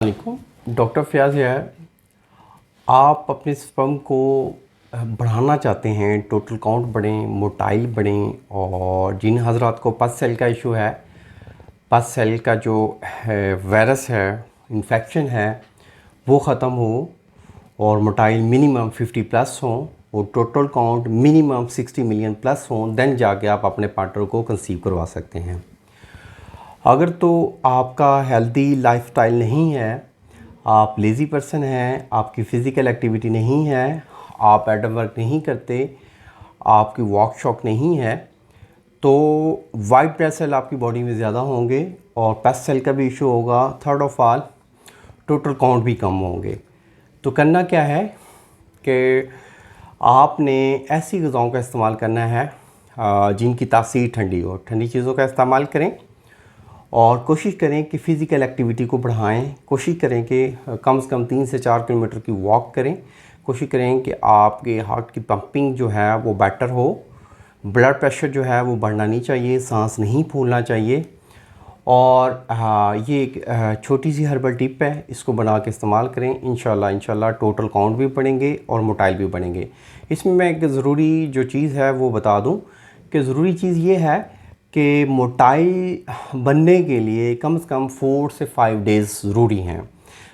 अस्सलामुअलैकुम। डॉक्टर फयाज़ है। आप अपने स्पर्म को बढ़ाना चाहते हैं, टोटल काउंट बढ़ें, मोटाइल बढ़ें, और जिन हज़रात को पस सेल का इशू है, पस सेल का जो है वायरस है, इन्फेक्शन है, वो ख़त्म हो और मोटाइल मिनिमम 50 प्लस हों और total count minimum 60 million plus हों, देन जाके आप अपने पार्टनर को कंसीव करवा सकते हैं। अगर तो आपका हेल्दी लाइफस्टाइल नहीं है, आप लेज़ी पर्सन हैं, आपकी फ़िज़िकल एक्टिविटी नहीं है, आप एडम वर्क नहीं करते, आपकी वॉक शॉक नहीं है, तो वाइट ब्लड सेल आपकी बॉडी में ज़्यादा होंगे और पेस्ट सेल का भी इशू होगा। Third of all, total count भी कम होंगे। तो करना क्या है कि आपने ऐसी ग़िज़ाओं का इस्तेमाल करना है जिनकी तासीर ठंडी हो। ठंडी चीज़ों का इस्तेमाल करें और कोशिश करें कि फ़िज़िकल एक्टिविटी को बढ़ाएं। कोशिश करें कि कम से कम 3 से 4 किलोमीटर की वॉक करें। कोशिश करें कि आपके हार्ट की पंपिंग जो है वो बेटर हो। ब्लड प्रेशर जो है वो बढ़ना नहीं चाहिए, सांस नहीं फूलना चाहिए। और ये एक छोटी सी हर्बल टिप है, इसको बना के इस्तेमाल करें। इंशाल्लाह टोटल काउंट भी बढ़ेंगे और मोटाइल भी बढ़ेंगे। इसमें मैं एक ज़रूरी जो चीज़ है वो बता दूं कि ज़रूरी चीज़ ये है कि मोटाइल बनने के लिए कम से कम 4 से 5 डेज़ ज़रूरी हैं।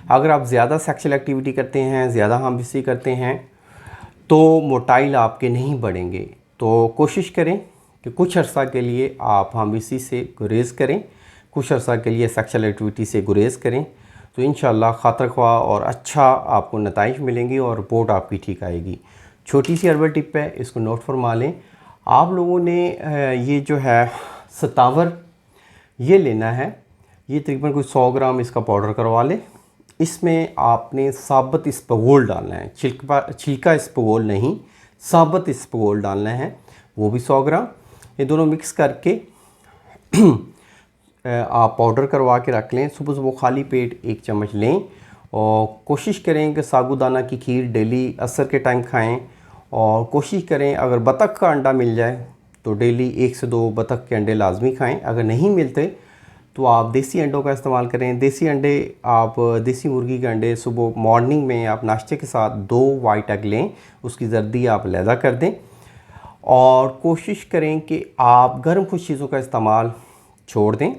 अगर आप ज़्यादा सेक्सुअल एक्टिविटी करते हैं, ज़्यादा हमबिस्ती करते हैं, तो मोटाइल आपके नहीं बढ़ेंगे। तो कोशिश करें कि कुछ अर्सा के लिए आप हमबिस्ती से गुरेज़ करें, कुछ अर्सा के लिए सेक्सुअल एक्टिविटी से गुरेज़ करें, तो इंशाल्लाह खातिर ख्वाह और अच्छा आपको नताइज मिलेंगे और रिपोर्ट आपकी ठीक आएगी। छोटी सी हर्बल टिप है, इसको नोट फरमा लें। आप लोगों ने ये जो है सतावर ये लेना है, ये तकरीबन कोई 100 ग्राम इसका पाउडर करवा लें। इसमें आपने साबुत इसबगोल डालना है, छिलका इसबगोल नहीं, साबुत इसबगोल डालना है, वो भी 100 ग्राम। ये दोनों मिक्स करके आप पाउडर करवा के रख लें। सुबह सुबह खाली पेट 1 चम्मच लें और कोशिश करें कि साबूदाना की खीर डेली असर के टाइम खाएं। और कोशिश करें अगर बतख का अंडा मिल जाए तो डेली 1 से 2 बतख के अंडे लाजमी खाएं। अगर नहीं मिलते तो आप देसी अंडों का इस्तेमाल करें। देसी अंडे, आप देसी मुर्गी के अंडे सुबह मॉर्निंग में आप नाश्ते के साथ 2 वाइट एग लें, उसकी जर्दी आप अलहदा कर दें। और कोशिश करें कि आप गर्म खुश चीज़ों का इस्तेमाल छोड़ दें।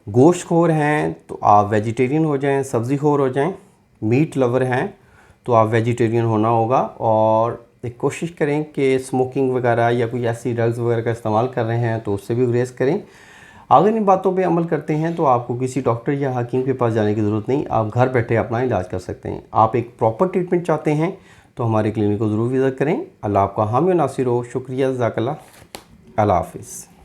गोश्त खोर हैं तो आप वेजिटेरियन हो जाएं, सब्ज़ी खोर हो जाएं। मीट लवर हैं तो आप वेजिटेरियन होना होगा। और एक कोशिश करें कि स्मोकिंग वगैरह या कोई ऐसी ड्रग्स वगैरह का इस्तेमाल कर रहे हैं तो उससे भी गुरेज करें। अगर इन बातों पे अमल करते हैं तो आपको किसी डॉक्टर या हकीम के पास जाने की ज़रूरत नहीं, आप घर बैठे अपना इलाज कर सकते हैं। आप एक प्रॉपर ट्रीटमेंट चाहते हैं तो हमारे क्लिनिक को ज़रूर विज़िट करें। अल्लाह आपका हामी नासिर हो। शुक्रिया, जज़ाकल्लाह, अल्लाह हाफ़िज़।